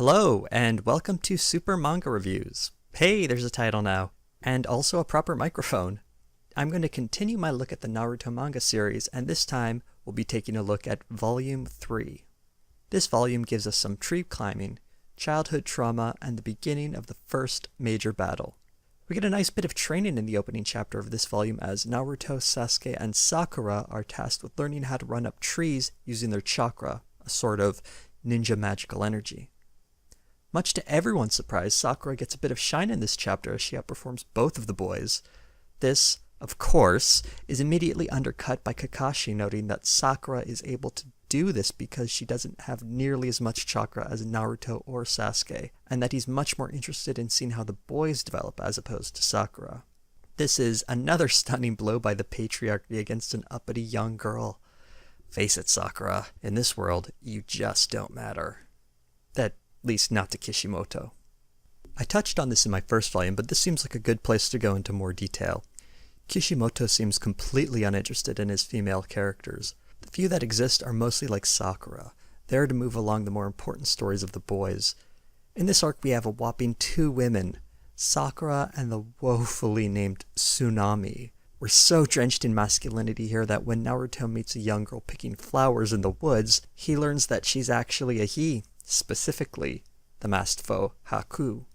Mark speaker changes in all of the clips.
Speaker 1: Hello, and welcome to Super Manga Reviews. Hey, there's a title now, and also a proper microphone. I'm going to continue my look at the Naruto manga series, and this time we'll be taking a look at Volume 3. This volume gives us some tree climbing, childhood trauma, and the beginning of the first major battle. We get a nice bit of training in the opening chapter of this volume as Naruto, Sasuke, and Sakura are tasked with learning how to run up trees using their chakra, a sort of ninja magical energy. Much to everyone's surprise, Sakura gets a bit of shine in this chapter as she outperforms both of the boys. This, of course, is immediately undercut by Kakashi noting that Sakura is able to do this because she doesn't have nearly as much chakra as Naruto or Sasuke, and that he's much more interested in seeing how the boys develop as opposed to Sakura. This is another stunning blow by the patriarchy against an uppity young girl. Face it, Sakura, in this world, you just don't matter. At least not to Kishimoto. I touched on this in my first volume, but this seems like a good place to go into more detail. Kishimoto seems completely uninterested in his female characters. The few that exist are mostly like Sakura, there to move along the more important stories of the boys. In this arc we have a whopping 2 women, Sakura and the woefully named Tsunami. We're so drenched in masculinity here that when Naruto meets a young girl picking flowers in the woods, he learns that she's actually a he, specifically the masked foe Haku.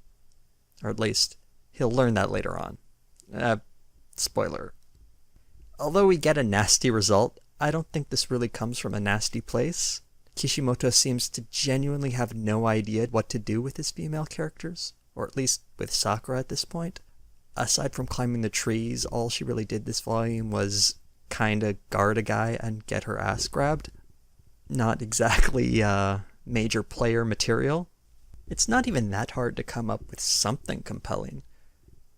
Speaker 1: Or at least, he'll learn that later on. Spoiler. Although we get a nasty result, I don't think this really comes from a nasty place. Kishimoto seems to genuinely have no idea what to do with his female characters, or at least with Sakura at this point. Aside from climbing the trees, all she really did this volume was kinda guard a guy and get her ass grabbed. Not exactly, major player material. It's not even that hard to come up with something compelling.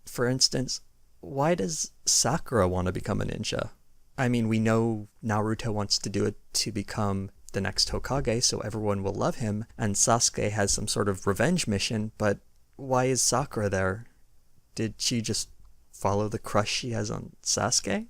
Speaker 1: For instance, why does Sakura want to become a ninja? I mean, we know Naruto wants to do it to become the next Hokage so everyone will love him, and Sasuke has some sort of revenge mission, but why is Sakura there? Did she just follow the crush she has on Sasuke?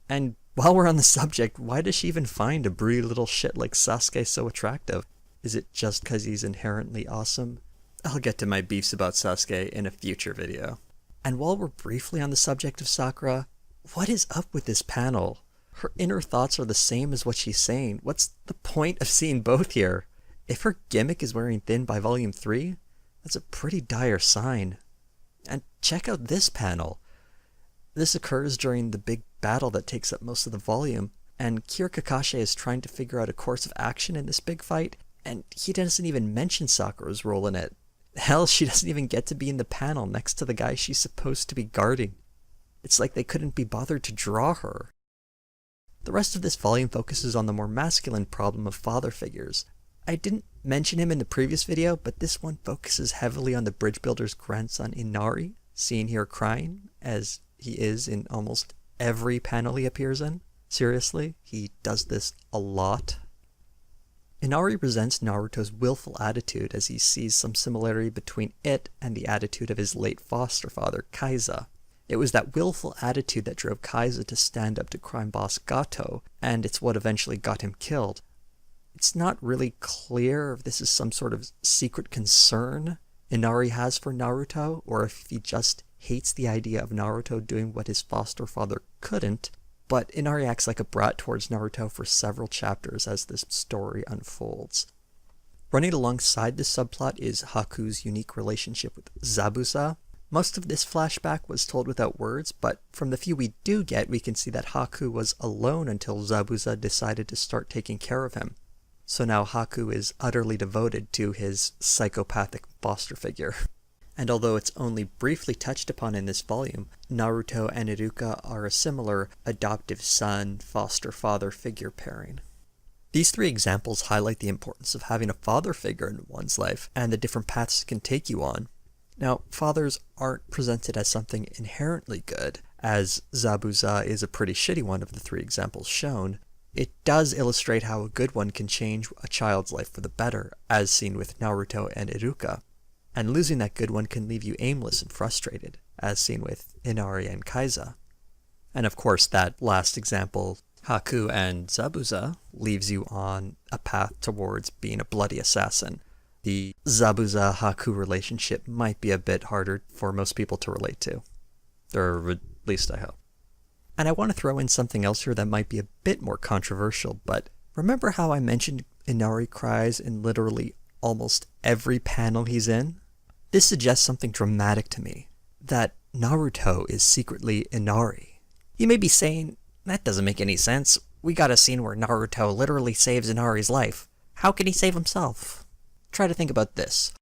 Speaker 1: And while we're on the subject, why does she even find a broody little shit like Sasuke so attractive? Is it just because he's inherently awesome? I'll get to my beefs about Sasuke in a future video. And while we're briefly on the subject of Sakura, what is up with this panel? Her inner thoughts are the same as what she's saying. What's the point of seeing both here? If her gimmick is wearing thin by volume 3, that's a pretty dire sign. And check out this panel. This occurs during the big battle that takes up most of the volume, and Kira Kakashi is trying to figure out a course of action in this big fight, and he doesn't even mention Sakura's role in it. Hell, she doesn't even get to be in the panel next to the guy she's supposed to be guarding. It's like they couldn't be bothered to draw her. The rest of this volume focuses on the more masculine problem of father figures. I didn't mention him in the previous video, but this one focuses heavily on the bridge builder's grandson Inari, seen here crying, as he is in almost every panel he appears in. Seriously, he does this a lot. Inari resents Naruto's willful attitude as he sees some similarity between it and the attitude of his late foster father, Kaiza. It was that willful attitude that drove Kaiza to stand up to crime boss Gato, and it's what eventually got him killed. It's not really clear if this is some sort of secret concern Inari has for Naruto, or if he just hates the idea of Naruto doing what his foster father couldn't, but Inari acts like a brat towards Naruto for several chapters as this story unfolds. Running alongside this subplot is Haku's unique relationship with Zabuza. Most of this flashback was told without words, but from the few we do get, we can see that Haku was alone until Zabuza decided to start taking care of him. So now Haku is utterly devoted to his psychopathic foster figure. And although it's only briefly touched upon in this volume, Naruto and Iruka are a similar adoptive son, foster father figure pairing. These 3 examples highlight the importance of having a father figure in one's life, and the different paths it can take you on. Now, fathers aren't presented as something inherently good, as Zabuza is a pretty shitty one of the 3 examples shown. It does illustrate how a good one can change a child's life for the better, as seen with Naruto and Iruka. And losing that good one can leave you aimless and frustrated, as seen with Inari and Kaiza. And of course, that last example, Haku and Zabuza, leaves you on a path towards being a bloody assassin. the Zabuza-Haku relationship might be a bit harder for most people to relate to. Or at least I hope. And I want to throw in something else here that might be a bit more controversial, but remember how I mentioned Inari cries in literally almost every panel he's in? This suggests something dramatic to me, that Naruto is secretly Inari. You may be saying, that doesn't make any sense. We got a scene where Naruto literally saves Inari's life. How can he save himself? Try to think about this.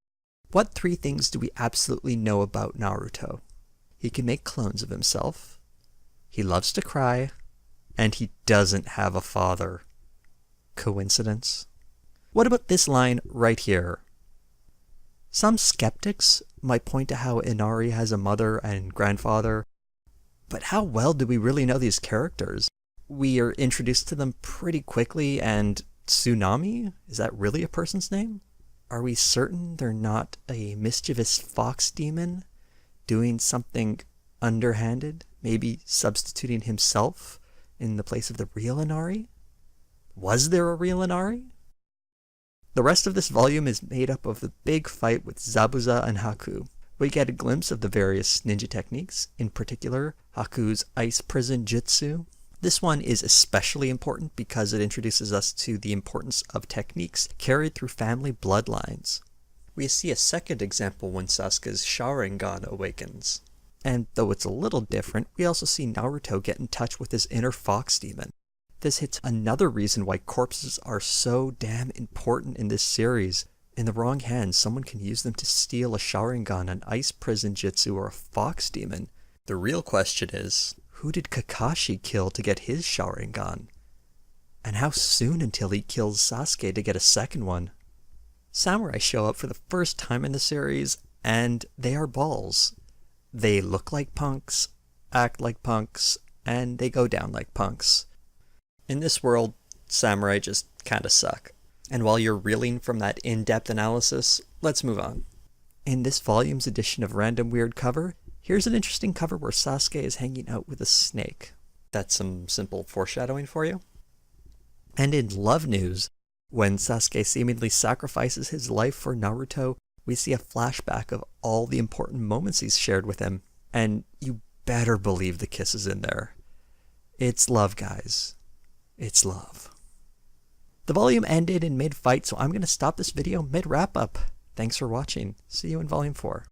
Speaker 1: What 3 things do we absolutely know about Naruto? He can make clones of himself, he loves to cry, and he doesn't have a father. Coincidence? What about this line right here? Some skeptics might point to how Inari has a mother and grandfather, but how well do we really know these characters? We are introduced to them pretty quickly, and Tsunami? Is that really a person's name? Are we certain they're not a mischievous fox demon doing something underhanded, maybe substituting himself in the place of the real Inari? Was there a real Inari? The rest of this volume is made up of the big fight with Zabuza and Haku. We get a glimpse of the various ninja techniques, in particular Haku's ice prison jutsu. This one is especially important because it introduces us to the importance of techniques carried through family bloodlines. We see a second example when Sasuke's Sharingan awakens. And though it's a little different, we also see Naruto get in touch with his inner fox demon. This hits another reason why corpses are so damn important in this series. In the wrong hands, someone can use them to steal a Sharingan, an ice prison jutsu, or a fox demon. The real question is, who did Kakashi kill to get his Sharingan? And how soon until he kills Sasuke to get a second one? Samurai show up for the first time in the series, and they are balls. They look like punks, act like punks, and they go down like punks. In this world, samurai just kinda suck. And while you're reeling from that in-depth analysis, let's move on. In this volume's edition of Random Weird Cover, here's an interesting cover where Sasuke is hanging out with a snake. That's some simple foreshadowing for you. And in Love News, when Sasuke seemingly sacrifices his life for Naruto, we see a flashback of all the important moments he's shared with him. And you better believe the kiss is in there. It's love, guys. It's love. The volume ended in mid-fight, so I'm going to stop this video mid-wrap-up. Thanks for watching. See you in Volume 4.